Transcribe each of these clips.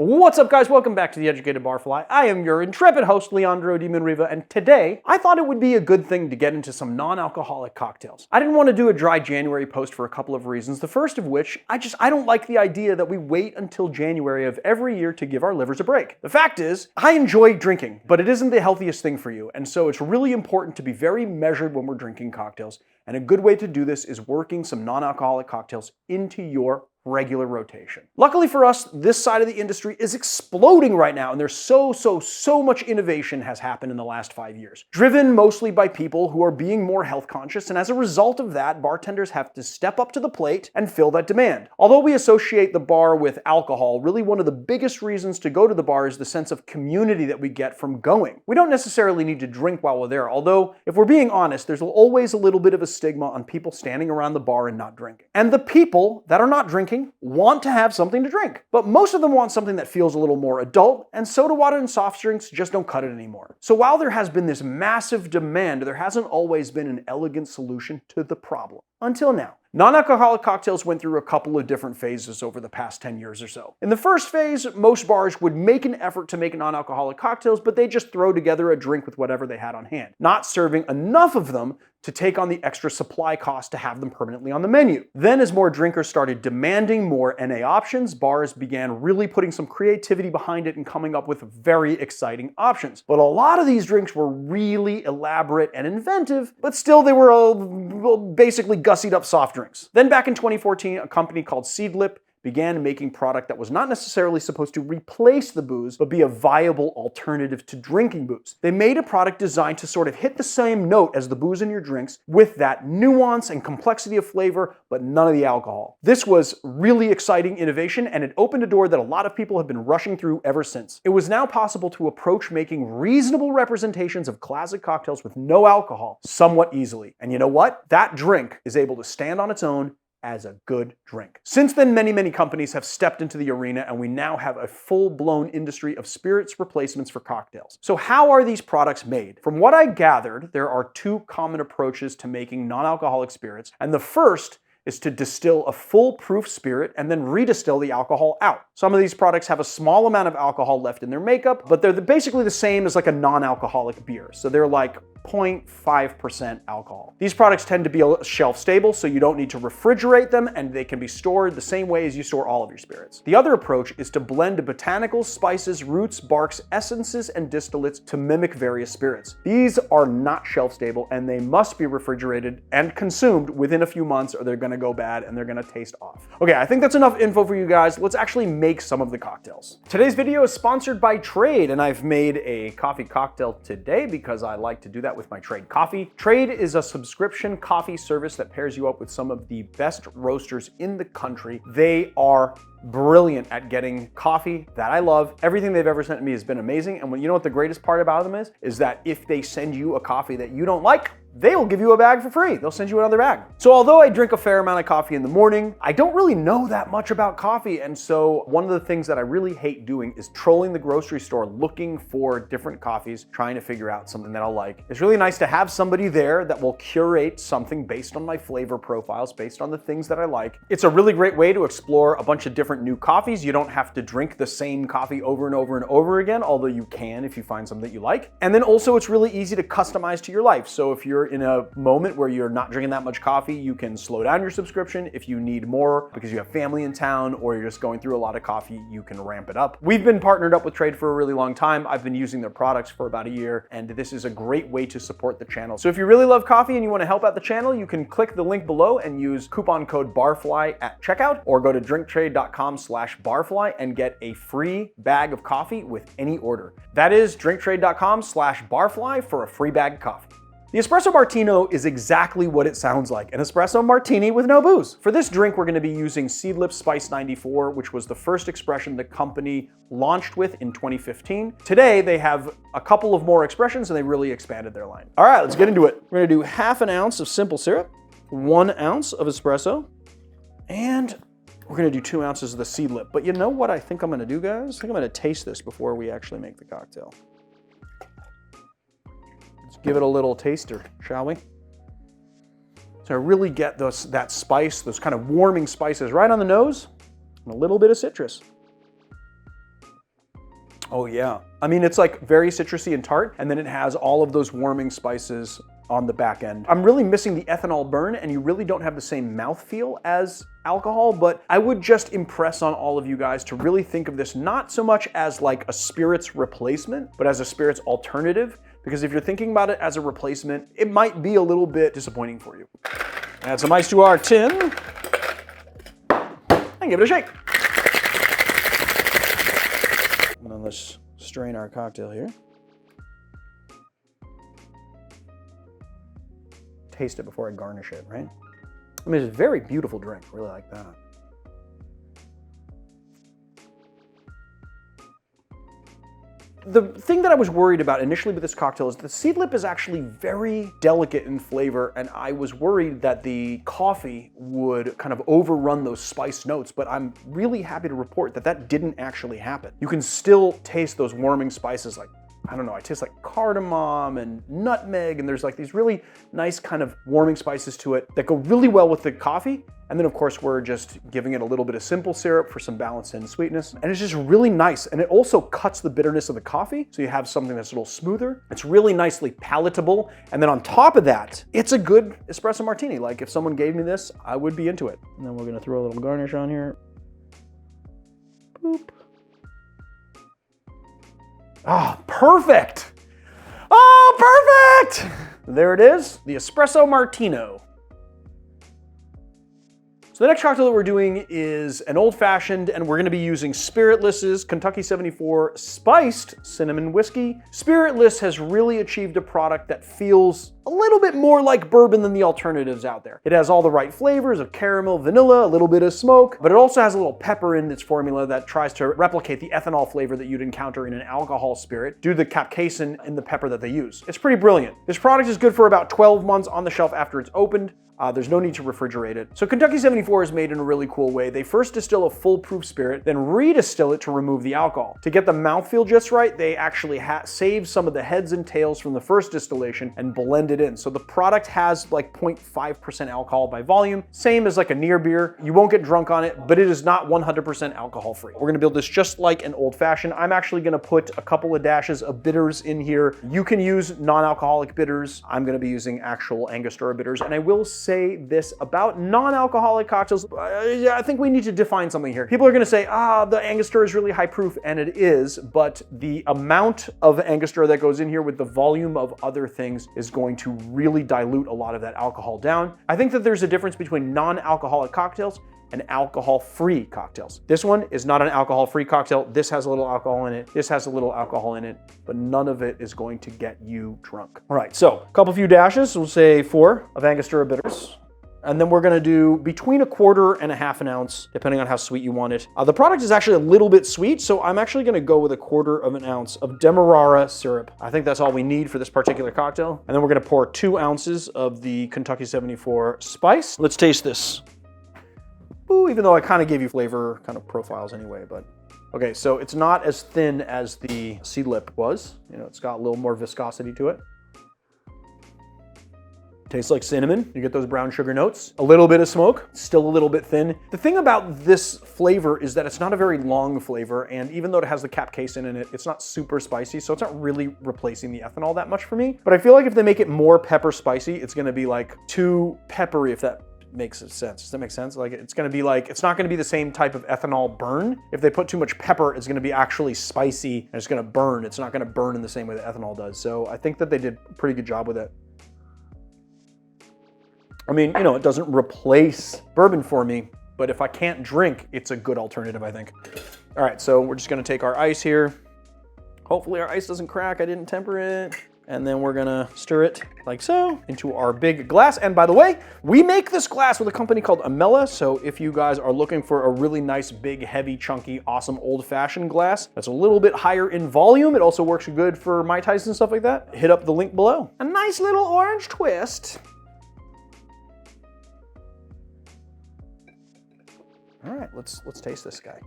What's up, guys? Welcome back to The Educated Barfly. I am your intrepid host, Leandro Di Manriva, and today I thought it would be a good thing to get into some non-alcoholic cocktails. I didn't want to do a dry January post for a couple of reasons. The first of which, I don't like the idea that we wait until January of every year to give our livers a break. The fact is, I enjoy drinking, but it isn't the healthiest thing for you, and so it's really important to be very measured when we're drinking cocktails. And a good way to do this is working some non-alcoholic cocktails into your regular rotation. Luckily for us, this side of the industry is exploding right now, and there's so much innovation has happened in the last 5 years, driven mostly by people who are being more health conscious, and as a result of that, bartenders have to step up to the plate and fill that demand. Although we associate the bar with alcohol, really one of the biggest reasons to go to the bar is the sense of community that we get from going. We don't necessarily need to drink while we're there, although if we're being honest, there's always a little bit of a stigma on people standing around the bar and not drinking. And the people that are not drinking want to have something to drink. But most of them want something that feels a little more adult, and soda water and soft drinks just don't cut it anymore. So while there has been this massive demand, there hasn't always been an elegant solution to the problem. Until now. Non-alcoholic cocktails went through a couple of different phases over the past 10 years or so. In the first phase, most bars would make an effort to make non-alcoholic cocktails, but they just throw together a drink with whatever they had on hand, not serving enough of them to take on the extra supply cost to have them permanently on the menu. Then as more drinkers started demanding more NA options, bars began really putting some creativity behind it and coming up with very exciting options. But a lot of these drinks were really elaborate and inventive, but still they were basically gussied up soft drinks. Then back in 2014, a company called Seedlip began making product that was not necessarily supposed to replace the booze, but be a viable alternative to drinking booze. They made a product designed to sort of hit the same note as the booze in your drinks with that nuance and complexity of flavor, but none of the alcohol. This was really exciting innovation, and it opened a door that a lot of people have been rushing through ever since. It was now possible to approach making reasonable representations of classic cocktails with no alcohol somewhat easily. And you know what? That drink is able to stand on its own as a good drink. Since then, many companies have stepped into the arena, and we now have a full-blown industry of spirits replacements for cocktails. So how are these products made? From what I gathered, there are two common approaches to making non-alcoholic spirits, and the first is to distill a full-proof spirit and then redistill the alcohol out. Some of these products have a small amount of alcohol left in their makeup, but they're basically the same as like a non-alcoholic beer. So they're like 0.5% alcohol. These products tend to be shelf stable, so you don't need to refrigerate them, and they can be stored the same way as you store all of your spirits. The other approach is to blend botanicals, spices, roots, barks, essences, and distillates to mimic various spirits. These are not shelf stable, and they must be refrigerated and consumed within a few months, or they're gonna go bad and they're gonna taste off. Okay, I think that's enough info for you guys. Let's actually make some of the cocktails. Today's video is sponsored by Trade, and I've made a coffee cocktail today because I like to do that with my Trade coffee. Trade is a subscription coffee service that pairs you up with some of the best roasters in the country. They are brilliant at getting coffee that I love. Everything they've ever sent me has been amazing. And you know what the greatest part about them is that if they send you a coffee that you don't like, they will give you a bag for free. They'll send you another bag. So although I drink a fair amount of coffee in the morning, I don't really know that much about coffee. And so one of the things that I really hate doing is trolling the grocery store looking for different coffees, trying to figure out something that I'll like. It's really nice to have somebody there that will curate something based on my flavor profiles, based on the things that I like. It's a really great way to explore a bunch of different new coffees. You don't have to drink the same coffee over and over and over again, although you can if you find something that you like. And then also it's really easy to customize to your life. So if you're in a moment where you're not drinking that much coffee, you can slow down your subscription. If you need more because you have family in town or you're just going through a lot of coffee, you can ramp it up. We've been partnered up with Trade for a really long time. I've been using their products for about a year, and this is a great way to support the channel. So if you really love coffee and you want to help out the channel, you can click the link below and use coupon code BARFLY at checkout, or go to drinktrade.com/barfly and get a free bag of coffee with any order. That is drinktrade.com/barfly for a free bag of coffee. The Espresso Martino is exactly what it sounds like, an espresso martini with no booze. For this drink, we're gonna be using Seedlip Spice 94, which was the first expression the company launched with in 2015. Today, they have a couple of more expressions and they really expanded their line. All right, let's get into it. We're gonna do half an ounce of simple syrup, 1 ounce of espresso, and we're gonna do 2 ounces of the Seedlip. But you know what I think I'm gonna do, guys? I think I'm gonna taste this before we actually make the cocktail. Give it a little taster, shall we? So I really get that spice, those kind of warming spices right on the nose, and a little bit of citrus. Oh yeah. I mean, it's like very citrusy and tart, and then it has all of those warming spices on the back end. I'm really missing the ethanol burn, and you really don't have the same mouthfeel as alcohol, but I would just impress on all of you guys to really think of this not so much as like a spirits replacement, but as a spirits alternative, because if you're thinking about it as a replacement, it might be a little bit disappointing for you. Add some ice to our tin, and give it a shake. And then let's strain our cocktail here. Taste it before I garnish it, right? I mean, it's a very beautiful drink. Really like that. The thing that I was worried about initially with this cocktail is the Seedlip is actually very delicate in flavor, and I was worried that the coffee would kind of overrun those spice notes, but I'm really happy to report that that didn't actually happen. You can still taste those warming spices like, I don't know, I taste like cardamom and nutmeg, and there's like these really nice kind of warming spices to it that go really well with the coffee. And then of course we're just giving it a little bit of simple syrup for some balance and sweetness. And it's just really nice. And it also cuts the bitterness of the coffee, so you have something that's a little smoother. It's really nicely palatable. And then on top of that, it's a good espresso martini. Like if someone gave me this, I would be into it. And then we're gonna throw a little garnish on here. Boop. Oh, perfect. Oh, perfect. There it is, the Espresso Martino. So the next cocktail that we're doing is an old fashioned, and we're gonna be using Spiritless's Kentucky 74 spiced cinnamon whiskey. Spiritless has really achieved a product that feels a little bit more like bourbon than the alternatives out there. It has all the right flavors of caramel, vanilla, a little bit of smoke, but it also has a little pepper in its formula that tries to replicate the ethanol flavor that you'd encounter in an alcohol spirit due to the capsaicin in the pepper that they use. It's pretty brilliant. This product is good for about 12 months on the shelf after it's opened. There's no need to refrigerate it. So Kentucky 74 is made in a really cool way. They first distill a full-proof spirit, then redistill it to remove the alcohol. To get the mouthfeel just right, they actually save some of the heads and tails from the first distillation and blend it in. So the product has like 0.5% alcohol by volume, same as like a near beer. You won't get drunk on it, but it is not 100% alcohol free. We're gonna build this just like an old fashioned. I'm actually gonna put a couple of dashes of bitters in here. You can use non-alcoholic bitters. I'm gonna be using actual Angostura bitters, and I will say this about non-alcoholic cocktails. I think we need to define something here. People are gonna say, the Angostura is really high proof, and it is, but the amount of Angostura that goes in here with the volume of other things is going to really dilute a lot of that alcohol down. I think that there's a difference between non-alcoholic cocktails and alcohol-free cocktails. This one is not an alcohol-free cocktail. This has a little alcohol in it. This has a little alcohol in it, but none of it is going to get you drunk. All right, so a few dashes, we'll say 4 of Angostura bitters. And then we're gonna do between 1/4 and 1/2 ounce, depending on how sweet you want it. The product is actually a little bit sweet, so I'm actually gonna go with 1/4 ounce of Demerara syrup. I think that's all we need for this particular cocktail. And then we're gonna pour 2 ounces of the Kentucky 74 spice. Let's taste this. Ooh, even though I kind of gave you flavor kind of profiles anyway, but. Okay, so it's not as thin as the Seedlip was. You know, it's got a little more viscosity to it. Tastes like cinnamon. You get those brown sugar notes. A little bit of smoke, still a little bit thin. The thing about this flavor is that it's not a very long flavor, and even though it has the capsaicin in it, it's not super spicy, so it's not really replacing the ethanol that much for me. But I feel like if they make it more pepper spicy, it's gonna be like too peppery, if that makes sense. Does that make sense? Like it's gonna be like, it's not gonna be the same type of ethanol burn. If they put too much pepper, it's gonna be actually spicy and it's gonna burn. It's not gonna burn in the same way that ethanol does. So I think that they did a pretty good job with it. I mean, you know, it doesn't replace bourbon for me, but if I can't drink, it's a good alternative, I think. All right, so we're just gonna take our ice here. Hopefully our ice doesn't crack, I didn't temper it. And then we're gonna stir it like so into our big glass. And by the way, we make this glass with a company called Amela. So if you guys are looking for a really nice, big, heavy, chunky, awesome old-fashioned glass that's a little bit higher in volume, it also works good for Mai Tais and stuff like that, hit up the link below. A nice little orange twist. All right, let's taste this guy.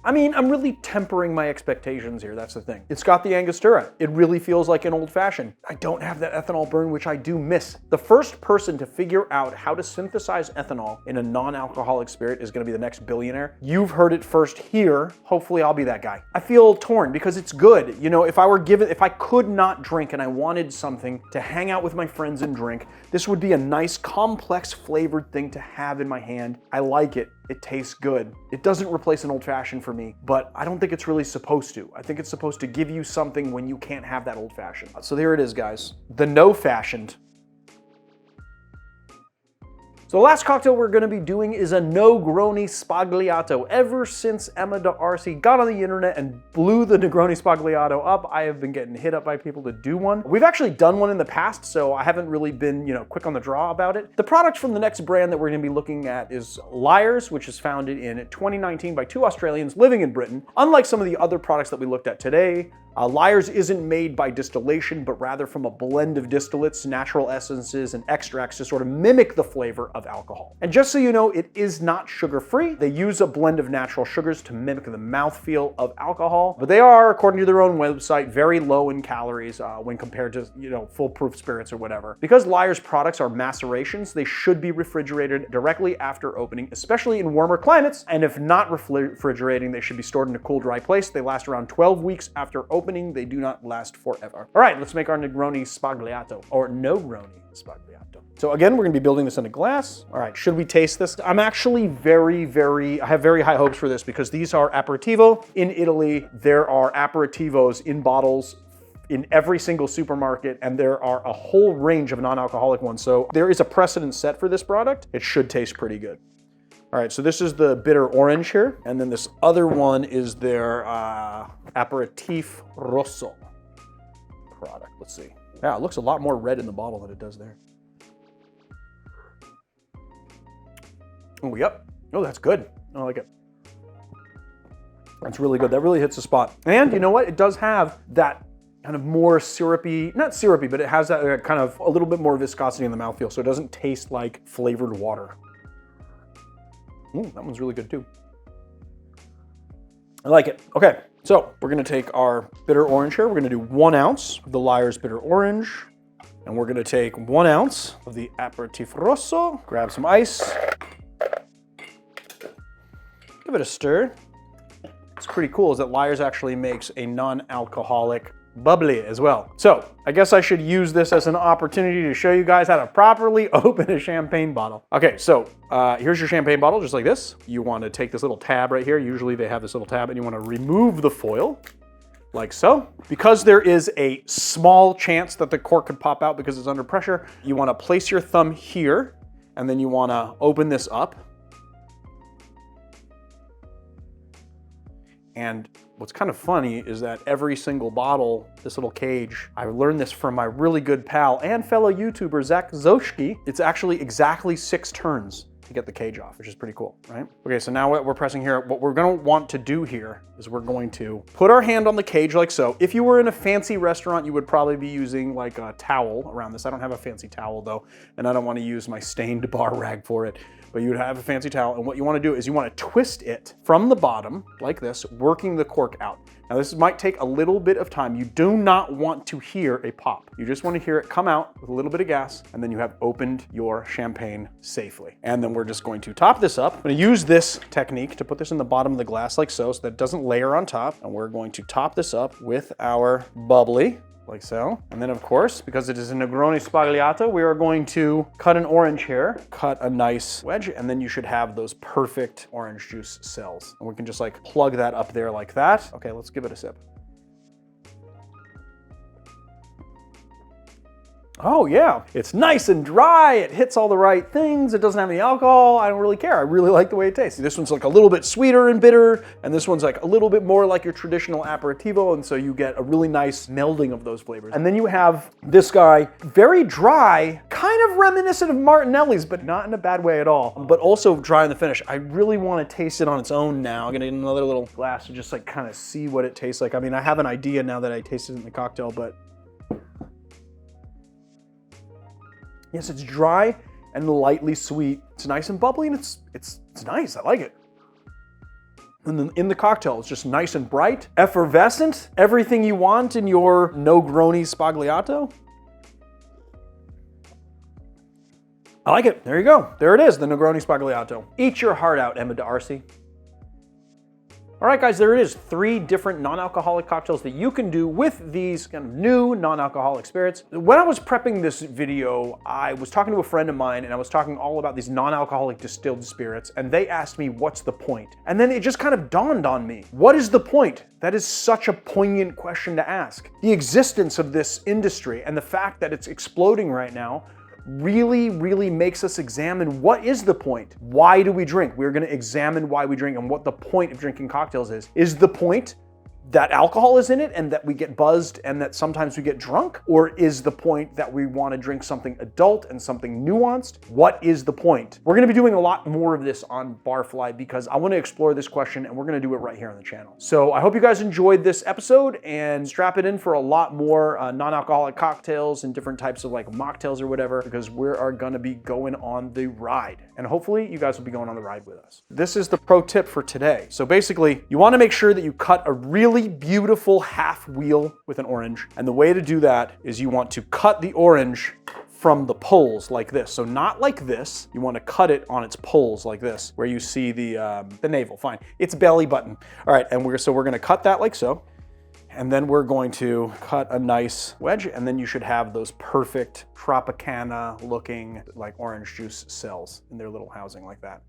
I mean, I'm really tempering my expectations here, that's the thing. It's got the Angostura. It really feels like an old fashioned. I don't have that ethanol burn, which I do miss. The first person to figure out how to synthesize ethanol in a non-alcoholic spirit is gonna be the next billionaire. You've heard it first here. Hopefully I'll be that guy. I feel torn because it's good. You know, if I could not drink and I wanted something to hang out with my friends and drink, this would be a nice, complex flavored thing to have in my hand. I like it. It tastes good. It doesn't replace an old fashioned for me, but I don't think it's really supposed to. I think it's supposed to give you something when you can't have that old fashioned. So there it is, guys. The no fashioned. So the last cocktail we're gonna be doing is a Negroni Sbagliato. Ever since Emma D'Arcy got on the internet and blew the Negroni Sbagliato up, I have been getting hit up by people to do one. We've actually done one in the past, so I haven't really been, quick on the draw about it. The product from the next brand that we're gonna be looking at is Lyre's, which is founded in 2019 by 2 Australians living in Britain. Unlike some of the other products that we looked at today, Lyre's isn't made by distillation, but rather from a blend of distillates, natural essences, and extracts to sort of mimic the flavor of alcohol. And just so you know, it is not sugar-free. They use a blend of natural sugars to mimic the mouthfeel of alcohol, but they are, according to their own website, very low in calories when compared to, foolproof spirits or whatever. Because Lyre's products are macerations, they should be refrigerated directly after opening, especially in warmer climates. And if not refrigerating, they should be stored in a cool, dry place. They last around 12 weeks after opening. They do not last forever. All right, let's make our Negroni Sbagliato, or Negroni Sbagliato. So again, we're gonna be building this in a glass. All right, should we taste this? I'm actually I have very high hopes for this because these are aperitivo. In Italy, there are aperitivos in bottles in every single supermarket, and there are a whole range of non-alcoholic ones. So there is a precedent set for this product. It should taste pretty good. All right, so this is the bitter orange here, and then this other one is their Aperitif Rosso product. Let's see. Yeah, it looks a lot more red in the bottle than it does there. Oh, yep. Oh, that's good. I like it. That's really good. That really hits the spot. And you know what? It does have that kind of more syrupy, not syrupy, but it has that kind of a little bit more viscosity in the mouthfeel, so it doesn't taste like flavored water. Ooh, that one's really good too. I like it. Okay, so we're gonna take our bitter orange here. We're gonna do 1 ounce of the Lyre's bitter orange, and we're gonna take 1 ounce of the Aperitif Rosso, grab some ice, give it a stir. What's pretty cool is that Lyre's actually makes a non-alcoholic bubbly as well. So I guess I should use this as an opportunity to show you guys how to properly open a champagne bottle. Okay, so here's your champagne bottle, just like this. You want to take this little tab right here. Usually they have this little tab, and you want to remove the foil like so. Because there is a small chance that the cork could pop out because it's under pressure, you want to place your thumb here, and then you want to open this up. And what's kind of funny is that every single bottle, this little cage, I learned this from my really good pal and fellow YouTuber, Zach Zoschke. It's actually exactly 6 turns to get the cage off, which is pretty cool, right? Okay, so now what we're pressing here, what we're gonna want to do here is we're going to put our hand on the cage like so. If you were in a fancy restaurant, you would probably be using like a towel around this. I don't have a fancy towel though, and I don't wanna use my stained bar rag for it. But you would have a fancy towel, and what you want to do is you want to twist it from the bottom like this, working the cork out. Now this might take a little bit of time. You do not want to hear a pop. You just want to hear it come out with a little bit of gas, and then you have opened your champagne safely. And then we're just going to top this up. I'm going to use this technique to put this in the bottom of the glass like so that it doesn't layer on top. And we're going to top this up with our bubbly, like so. And then of course, because it is a Negroni Sbagliato, we are going to cut an orange here, cut a nice wedge, and then you should have those perfect orange juice cells. And we can just like plug that up there like that. Okay, let's give it a sip. Oh yeah, it's nice and dry, it hits all the right things, it doesn't have any alcohol, I don't really care, I really like the way it tastes. This one's like a little bit sweeter and bitter, and this one's like a little bit more like your traditional aperitivo, and so you get a really nice melding of those flavors. And then you have this guy, very dry, kind of reminiscent of Martinelli's, but not in a bad way at all, but also dry in the finish. I really want to taste it on its own now. I'm gonna get another little glass to just like kind of see what it tastes like. I mean, I have an idea now that I tasted it in the cocktail, but yes, it's dry and lightly sweet. It's nice and bubbly, and it's nice. I like it. And then in the cocktail, it's just nice and bright, effervescent, everything you want in your Negroni Sbagliato. I like it. There you go. There it is, the Negroni Sbagliato. Eat your heart out, Emma D'Arcy. All right, guys, there it is. 3 different non-alcoholic cocktails that you can do with these kind of new non-alcoholic spirits. When I was prepping this video, I was talking to a friend of mine and I was talking all about these non-alcoholic distilled spirits, and they asked me, what's the point? And then it just kind of dawned on me. What is the point? That is such a poignant question to ask. The existence of this industry and the fact that it's exploding right now really makes us examine what is the point? Why do we drink? We're gonna examine why we drink and what the point of drinking cocktails is. Is the point that alcohol is in it and that we get buzzed and that sometimes we get drunk? Or is the point that we wanna drink something adult and something nuanced? What is the point? We're gonna be doing a lot more of this on Barfly because I wanna explore this question and we're gonna do it right here on the channel. So I hope you guys enjoyed this episode and strap it in for a lot more non-alcoholic cocktails and different types of like mocktails or whatever, because we are gonna be going on the ride. And hopefully you guys will be going on the ride with us. This is the pro tip for today. So basically, you wanna make sure that you cut a really beautiful half wheel with an orange. And the way to do that is you want to cut the orange from the poles like this. So not like this, you want to cut it on its poles like this, where you see the navel, fine. It's belly button. All right, and we're gonna cut that like so. And then we're going to cut a nice wedge, and then you should have those perfect Tropicana looking like orange juice cells in their little housing like that.